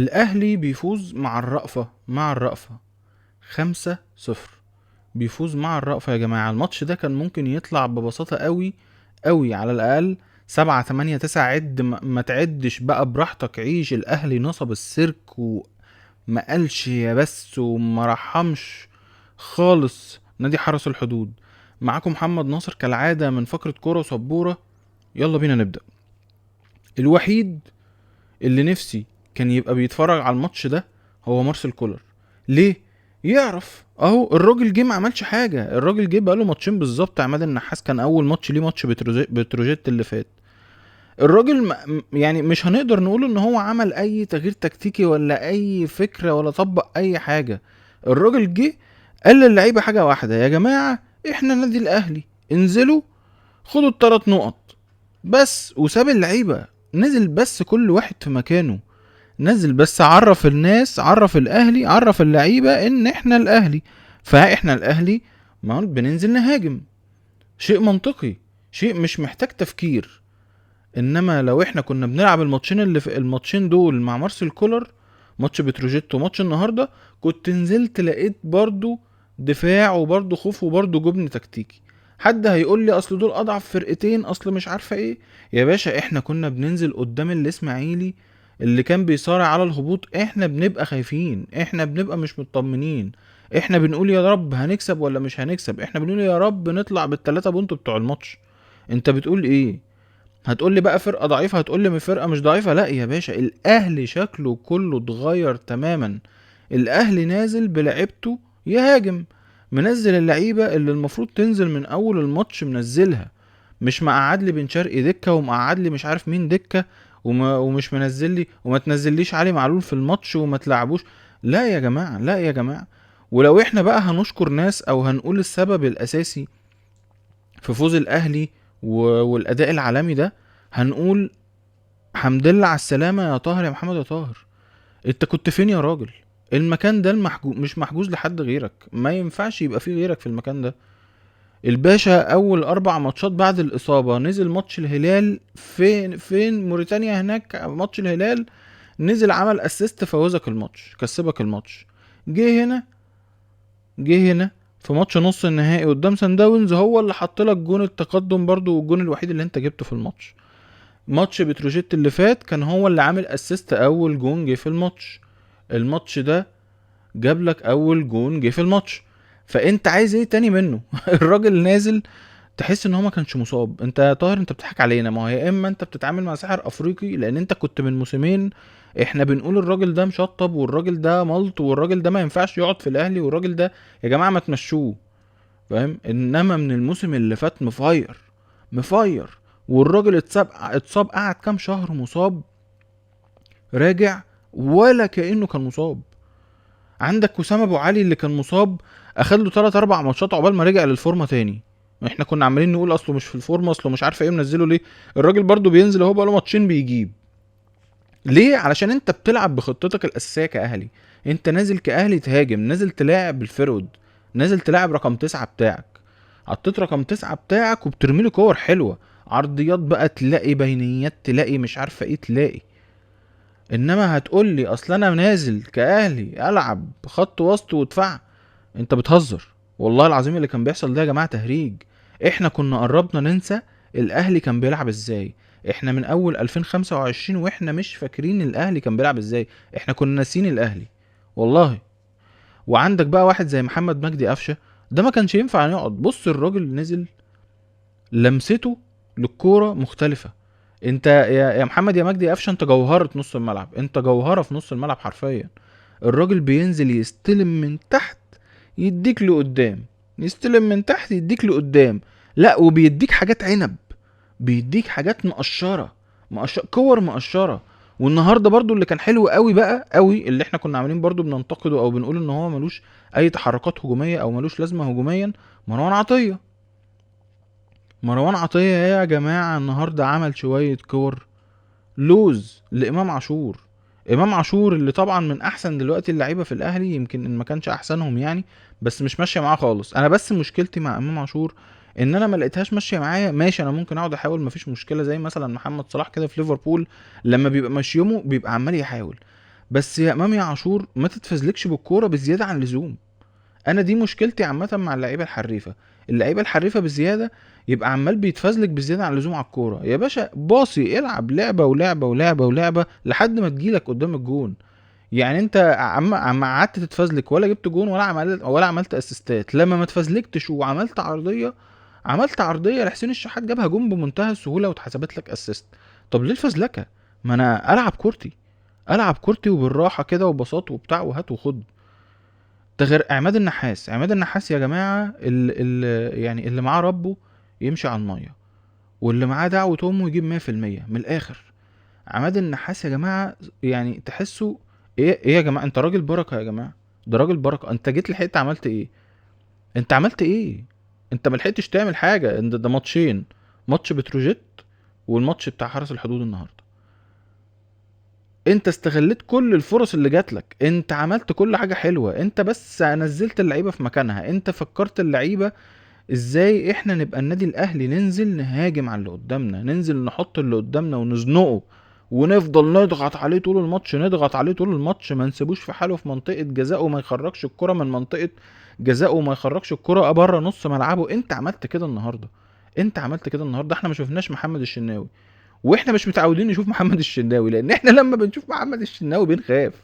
الاهلي بيفوز مع الرأفة 5-0. بيفوز مع الرأفة يا جماعة. الماتش ده كان ممكن يطلع ببساطة قوي قوي، على الاقل 7 8 9. عد ما تعدش بقى براحتك، عيش. الاهلي نصب السيرك وما قالش يا بس وما رحمش خالص نادي حرس الحدود. معاكم محمد ناصر كالعادة من فقرة كورة وسبورة. يلا بينا نبدأ. الوحيد اللي نفسي كان يبقى بيتفرج على الماتش ده هو مارسيل كولر. ليه؟ يعرف اهو الراجل جه ما عملش حاجه. الراجل جه بقاله ماتشين بالظبط. عماد النحاس كان اول ماتش ليه ماتش بتروجيت اللي فات. الراجل يعني مش هنقدر نقول ان هو عمل اي تغيير تكتيكي ولا اي فكره ولا طبق اي حاجه. الراجل جه قال للعيبه حاجه واحده: يا جماعه احنا نادي الاهلي، انزلوا خدوا ال3 نقط بس. وساب اللعيبه، نزل بس كل واحد في مكانه. نزل بس عرف الناس، عرف الاهلي، عرف اللعيبه ان احنا الاهلي. فاحنا الاهلي ما بننزل نهاجم. شيء منطقي، شيء مش محتاج تفكير. انما لو احنا كنا بنلعب الماتشين اللي في الماتشين دول مع مارسيل كولر، ماتش بتروجيت وماتش النهارده، كنت نزلت لقيت برضو دفاع وبرضو خوف وبرضو جبن تكتيكي. حد هيقول لي اصل دول اضعف فرقتين، اصل مش عارفه ايه. يا باشا احنا كنا بننزل قدام الاسماعيلي اللي كان بيصارع على الهبوط، احنا بنبقى خايفين، احنا بنبقى مش مطمنين. احنا بنقول يا رب هنكسب ولا مش هنكسب، احنا بنقول يا رب نطلع بال3 بونت بتوع الماتش. انت بتقول ايه؟ هتقول لي بقى فرقه ضعيفه، هتقول لي فرقه مش ضعيفه. لا يا باشا، الاهلي شكله كله اتغير تماما. الاهلي نازل بلعبته يهاجم، منزل اللعيبه اللي المفروض تنزل من اول الماتش منزلها. مش مقعد لي بن شرقي دكه ومقعد لي مش عارف مين دكه، ومش منزل لي وما تنزليش علي معلول في الماتش وما تلعبوش. لا يا جماعه، لا يا جماعه. ولو احنا بقى هنشكر ناس او هنقول السبب الاساسي في فوز الاهلي والاداء العالمي ده، هنقول حمد لله على السلامه يا طاهر، يا محمد يا طاهر. انت كنت فين يا راجل؟ المكان ده مش محجوز لحد غيرك، ما ينفعش يبقى فيه غيرك في المكان ده. الباشا اول 4 ماتشات بعد الاصابه نزل ماتش الهلال، فين موريتانيا هناك ماتش الهلال، نزل عمل اسيست فوزك الماتش كسبك الماتش. جه هنا جه هنا في ماتش نص النهائي قدام سان داونز هو اللي حط لك جون التقدم برضو، والجون الوحيد اللي انت جبته في الماتش. ماتش بتروجيت اللي فات كان هو اللي عامل اسيست اول جون جه في الماتش. الماتش ده جاب لك اول جون جه في الماتش. فانت عايز ايه تاني منه؟ الراجل نازل تحس ان هو ما كانش مصاب. انت يا طاهر انت بتضحك علينا. ما هو يا اما انت بتتعامل مع ساحر افريقي، لان انت كنت من موسمين احنا بنقول الراجل ده مشطب والراجل ده ملط والراجل ده ما ينفعش يقعد في الاهلي والراجل ده يا جماعه ما تمشوه. فاهم؟ انما من الموسم اللي فات مفاير مفاير. والراجل اتصاب قعد كام شهر مصاب، راجع ولا كأنه كان مصاب. عندك وسام ابو علي اللي كان مصاب، اخد له 3 4 ماتشات عقبال ما رجع للفورمه تاني. احنا كنا عمالين نقول اصله مش في الفورمه، اصله مش عارف ايه، منزله ليه. الراجل برضو بينزل اهو بقاله ماتشين بيجيب. ليه؟ علشان انت بتلعب بخطتك الاساسيه كاهلي. انت نازل كاهلي تهاجم، نازل تلاعب الفيرود، نازل تلاعب رقم 9 بتاعك. حطيت رقم 9 بتاعك وبترمي له كور حلوه، عرضيات بقى تلاقي، بينيات تلاقي، مش عارفه ايه تلاقي. انما هتقول لي اصل انا نازل كاهلي العب خط وسط ودفاع؟ انت بتهزر. والله العظيم اللي كان بيحصل ده يا جماعه تهريج. احنا كنا قربنا ننسى الاهلي كان بيلعب ازاي. احنا من اول 2025 واحنا مش فاكرين الاهلي كان بيلعب ازاي. احنا كنا ناسيين الاهلي والله. وعندك بقى واحد زي محمد مجدي قفشه، ده ما كانش ينفع يقعد. بص الراجل نزل لمسته للكوره مختلفه. انت يا محمد يا مجدي قفشه، انت جوهرة نص الملعب، انت جوهرة في نص الملعب حرفيا. الراجل بينزل يستلم من تحت يديك لقدام، يستلم من تحت يديك لقدام. لا وبيديك حاجات عنب، بيديك حاجات مقشرة، كور مقشرة. والنهارده برضو اللي كان حلو قوي بقى قوي، اللي احنا كنا عاملين برضو بننتقده او بنقول ان هو ملوش اي تحركات هجومية او ملوش لازمة هجوميا: مروان عطية. مروان عطية يا جماعة النهارده عمل شوية كور لوز لامام عاشور. امام عاشور اللي طبعا من احسن دلوقتي اللعيبه في الاهلي، يمكن ان ما كانش احسنهم يعني، بس مش ماشيه معاه خالص. انا بس مشكلتي مع امام عاشور ان انا ما لقيتهاش ماشيه معايا. ماشي انا ممكن اقعد احاول مفيش مشكله، زي مثلا محمد صلاح كده في ليفربول، لما بيبقى ماشي يومه بيبقى عمال يحاول. بس يا امام يا عاشور ما تتفزلكش بالكوره بزياده عن اللزوم. انا دي مشكلتي عامه مع اللعيبه الحريفه. اللعيبه الحريفه بزياده يبقى عمال بيتفزلك بزياده عن اللزوم على الكوره. يا باشا باصي، العب لعبه ولعبه ولعبه ولعبه لحد ما تجيلك قدام الجون. يعني انت عم قعدت تتفزلك ولا جبت جون ولا عملت اسيستات. لما ما اتفزلكتش وعملت عرضيه، عملت عرضيه لحسين الشحات جابها جون بمنتهى السهوله واتحسبت لك اسيست. طب ليه الفزلكه؟ ما انا العب كورتي، العب كورتي وبالراحه كده وبساط وبتاع وهات وخد. ده غير عماد النحاس. عماد النحاس يا جماعه يعني اللي معاه ربه يمشي على الميه، واللي معاه دعوه امه يجيب 100% من الاخر. عماد النحاس يا جماعه يعني تحسه ايه يا جماعه؟ انت راجل بركه يا جماعه، ده راجل بركه. انت جيت لحقت عملت ايه؟ انت عملت ايه؟ انت ما لحقتش تعمل حاجه. ده ماتشين، ماتش بتروجيت والماتش بتاع حرس الحدود النهارده. انت استغلت كل الفرص اللي جات لك، انت عملت كل حاجه حلوه، انت بس نزلت اللعيبه في مكانها. انت فكرت اللعيبه ازاي احنا نبقى النادي الاهلي، ننزل نهاجم على اللي قدامنا، ننزل نحط اللي قدامنا ونزنقه ونفضل نضغط عليه طول الماتش، نضغط عليه طول الماتش، ما نسيبوش في حاله في منطقه جزاءه وما يخرجش الكره من منطقه جزاءه وما يخرجش الكره بره نص ملعبه. انت عملت كده النهارده، انت عملت كده النهارده. احنا ما شفناش محمد الشناوي، واحنا مش متعودين نشوف محمد الشناوي، لان احنا لما بنشوف محمد الشناوي بنخاف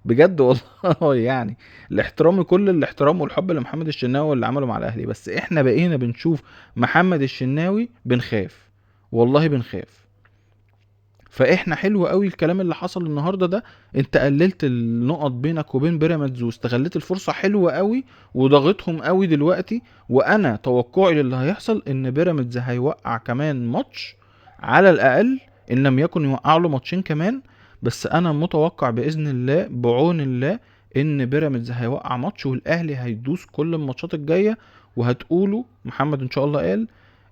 بجد والله يعني. الاحترام، كل الاحترام والحب لمحمد الشناوي اللي عمله مع الاهلي، بس احنا بقينا بنشوف محمد الشناوي بنخاف، والله بنخاف. فاحنا حلو قوي الكلام اللي حصل النهارده ده. انت قللت النقط بينك وبين بيراميدز واستغلت الفرصه حلوه قوي وضغطهم قوي دلوقتي. وانا توقعي للي هيحصل ان بيراميدز هيوقع كمان ماتش على الاقل، ان لم يكن يوقع له ماتشين كمان. بس انا متوقع باذن الله بعون الله ان بيراميدز هيوقع ماتش والاهلي هيدوس كل الماتشات الجايه. وهتقولوا محمد ان شاء الله قال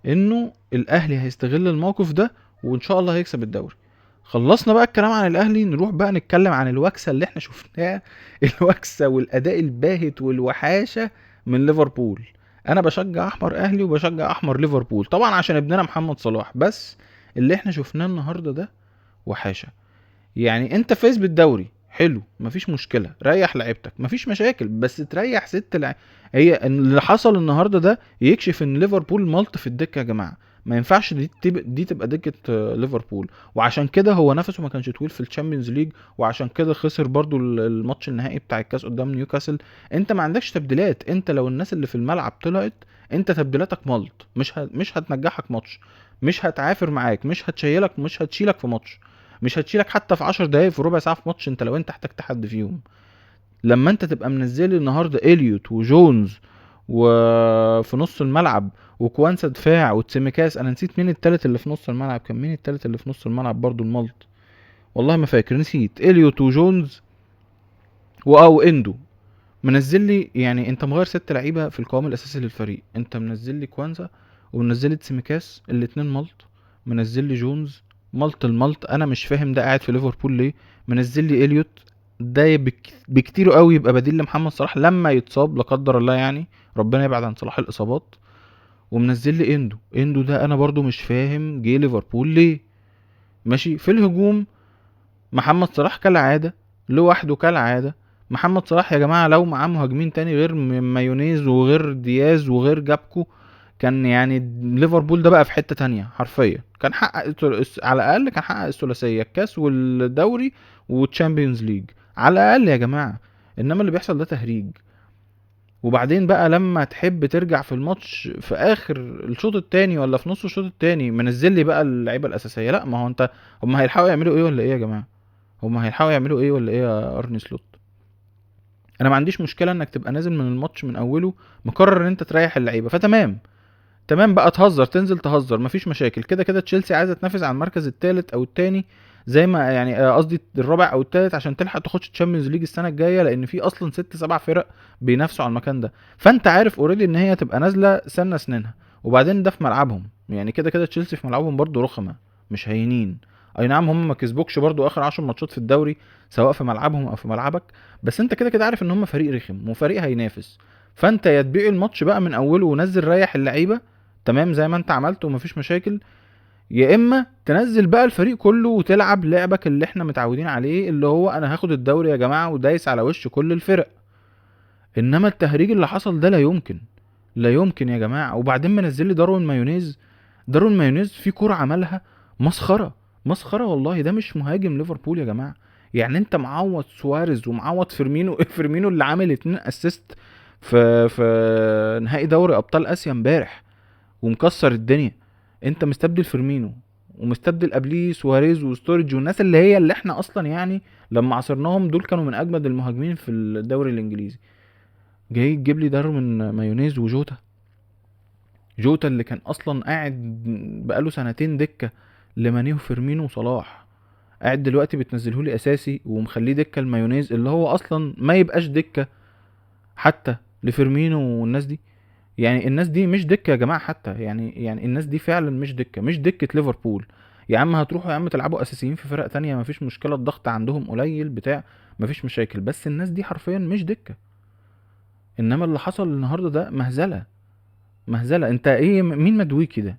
انه الاهلي هيستغل الموقف ده وان شاء الله هيكسب الدوري. خلصنا بقى الكلام عن الاهلي، نروح بقى نتكلم عن الوكسه اللي احنا شفناها الوكسه والاداء الباهت والوحاشه من ليفربول. انا بشجع احمر اهلي وبشجع احمر ليفربول طبعا عشان ابننا محمد صلاح، بس اللي احنا شفناه النهارده ده وحاشه. يعني انت فايز بالدوري حلو، مفيش مشكله، ريح لعيبتك مفيش مشاكل، بس تريح هي اللي حصل النهارده ده يكشف ان ليفربول ملط في الدكه يا جماعه. ما ينفعش دي تبقى دكه ليفربول. وعشان كده هو نفسه ما كانش طويل في الشامبيونز ليج، وعشان كده خسر برضو الماتش النهائي بتاع الكاس قدام نيوكاسل. انت ما عندكش تبديلات. انت لو الناس اللي في الملعب طلعت، انت تبديلاتك ملط، مش هتنجحك ماتش، مش هتعافر معاك، مش هتشيلك في ماتش، مش هتشيلك حتى في 10 دقايق في ربع ساعه في ماتش انت لو انت احتجت حد فيهم. لما انت تبقى منزل النهارده اليوت وجونز وفي نص الملعب وكوانسا دفاع وتسيميكاس. انا نسيت مين التالت اللي في نص الملعب، كان مين التالت اللي في نص الملعب برضو الملط؟ والله ما فاكر، نسيت. اليوت وجونز او اندو. منزل لي يعني انت مغير 6 لعيبه في القوام الاساسي للفريق. انت منزل لي كوانزا ومنزل لي تسيميكاس الاتنين ملط، منزل لي جونز ملط الملط. انا مش فاهم ده قاعد في ليفربول ليه. منزل لي اليوت، ده بكتير قوي يبقى بديل لمحمد صلاح لما يتصاب لا قدر الله، يعني ربنا يبعد عن صلاح الاصابات. ومنزل لي اندو ده انا برضو مش فاهم جه ليفربول ليه. ماشي في الهجوم محمد صلاح كالعادة لوحده كالعادة. محمد صلاح يا جماعة لو معاه مهاجمين تاني غير مايونيز وغير دياز وغير جابكو، كان يعني ليفربول ده بقى في حتة تانية حرفيا. كان حقق على الأقل كان حقق الثلاثية، الكاس والدوري والتشامبيونز ليج على الأقل يا جماعة. إنما اللي بيحصل ده تهريج. وبعدين بقى لما تحب ترجع في الماتش في اخر الشوط التاني ولا في نص الشوط التاني منزل لي بقى اللعيبه الاساسيه، لا ما هو انت، هم هيلحقوا يعملوا ايه ولا ايه يا جماعه؟ هما هيلحقوا يعملوا ايه ولا ايه يا ارني سلوت؟ انا ما عنديش مشكله انك تبقى نازل من الماتش من اوله مقرر ان انت تريح اللعيبه، فتمام. تمام بقى تهزر تنزل تهزر مفيش مشاكل. كده كده تشيلسي عايزه تنافس على المركز الثالث او الثاني، زي ما يعني قصدي الرابع او الثالث عشان تلحق تخش تشامبيونز ليج السنه الجايه، لان في اصلا 6 7 فرق بينافسوا على المكان ده. فانت عارف اوريدي ان هي تبقى نازله سنه سنينها. وبعدين ده في ملعبهم، يعني كده كده تشيلسي في ملعبهم برضو رخمه، مش هينين. اي نعم هم ما كسبوكش برضو اخر 10 ماتشات في الدوري سواء في ملعبهم او في ملعبك، بس انت كده كده عارف ان هم فريق رخم وفريق هينافس. فانت يا تبيع الماتش بقى من اوله ونزل ريح اللعيبه، تمام زي ما انت عملت ومفيش مشاكل، يا اما تنزل بقى الفريق كله وتلعب لعبك اللي احنا متعودين عليه، اللي هو انا هاخد الدوري يا جماعه ودايس على وش كل الفرق. انما التهريج اللي حصل ده لا يمكن، لا يمكن يا جماعه. وبعدين منزل لي داروين مايونيز، داروين مايونيز في كرة عملها مسخره، مسخره والله. ده مش مهاجم ليفربول يا جماعه. يعني انت معوض سواريز ومعوض فيرمينو فيرمينو اللي عامل 2 اسيست في نهائي دوري ابطال اسيا امبارح ومكسر الدنيا. انت مستبدل فيرمينو ومستبدل قبليه سواريز وستورج والناس اللي هي اللي احنا اصلا يعني لما عصرناهم دول كانوا من اجمد المهاجمين في الدوري الانجليزي. جاي تجيب لي داروين مايونيز وجوتا، جوتا اللي كان اصلا قاعد بقاله سنتين دكه لماني وفيرمينو وصلاح، قاعد دلوقتي بتنزله لي اساسي ومخليه دكه المايونيز اللي هو اصلا ما يبقاش دكه حتى لفيرمينو والناس دي. يعني الناس دي مش دكه يا جماعه حتى، يعني الناس دي فعلا مش دكه، مش دكه ليفربول. يا عم هتروحوا يا عم تلعبوا اساسيين في فرق تانية مفيش مشكله، الضغط عندهم قليل بتاع، مفيش مشاكل، بس الناس دي حرفيا مش دكه. انما اللي حصل النهارده ده مهزله، مهزله. انت ايه مين مدويكي ده؟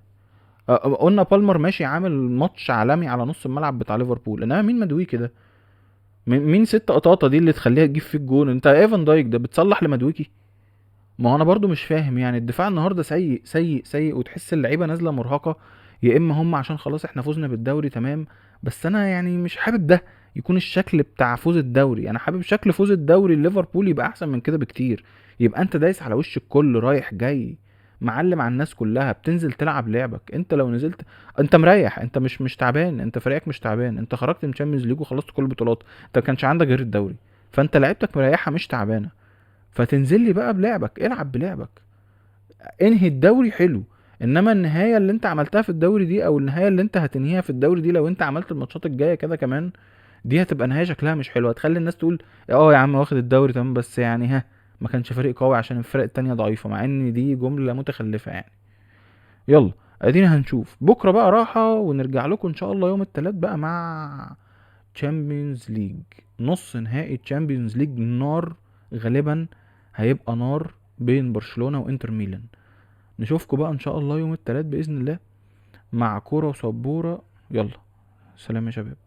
قلنا بالمر ماشي عامل ماتش عالمي على نص الملعب بتاع ليفربول، انما مين مدويكي ده؟ مين ست قطاطه دي اللي تخليها تجيب فيك جون؟ انت ايفان دايك ده بتصلح لمدويكي؟ ما هو انا برضو مش فاهم، يعني الدفاع النهارده سيء سيء سيء، وتحس اللعيبه نازله مرهقه. يا اما هم عشان خلاص احنا فزنا بالدوري تمام، بس انا يعني مش حابب ده يكون الشكل بتاع فوز الدوري. انا حابب شكل فوز الدوري ليفربول يبقى احسن من كده بكتير، يبقى انت دايس على وش الكل رايح جاي، معلم على الناس كلها، بتنزل تلعب لعبك. انت لو نزلت انت مريح، انت مش تعبان، انت فريقك مش تعبان، انت خرجت من تشامبيونز ليج وخلصت كل البطولات، انت ما كانش عندك غير الدوري، فانت لعيبتك مريحه مش تعبانه. فتنزل لي بقى بلعبك، العب بلعبك، انهي الدوري حلو. انما النهايه اللي انت عملتها في الدوري دي، او النهايه اللي انت هتنهيها في الدوري دي، لو انت عملت الماتشات الجايه كده كمان، دي هتبقى نهايه شكلها مش حلو، هتخلي الناس تقول اه يا عم واخد الدوري تمام، بس يعني ها ما كانش فريق قوي عشان الفرق التانية ضعيفة، مع ان دي جملة متخلفة يعني. يلا ادينا هنشوف بكرة بقى راحة، ونرجع لكم ان شاء الله يوم التلات بقى مع تشامبيونز ليج، نص نهائي تشامبيونز ليج نار، غالبا هيبقى نار بين برشلونة وانتر ميلان. نشوفكم بقى ان شاء الله يوم التلات باذن الله مع كوره وسبوره. يلا سلام يا شباب.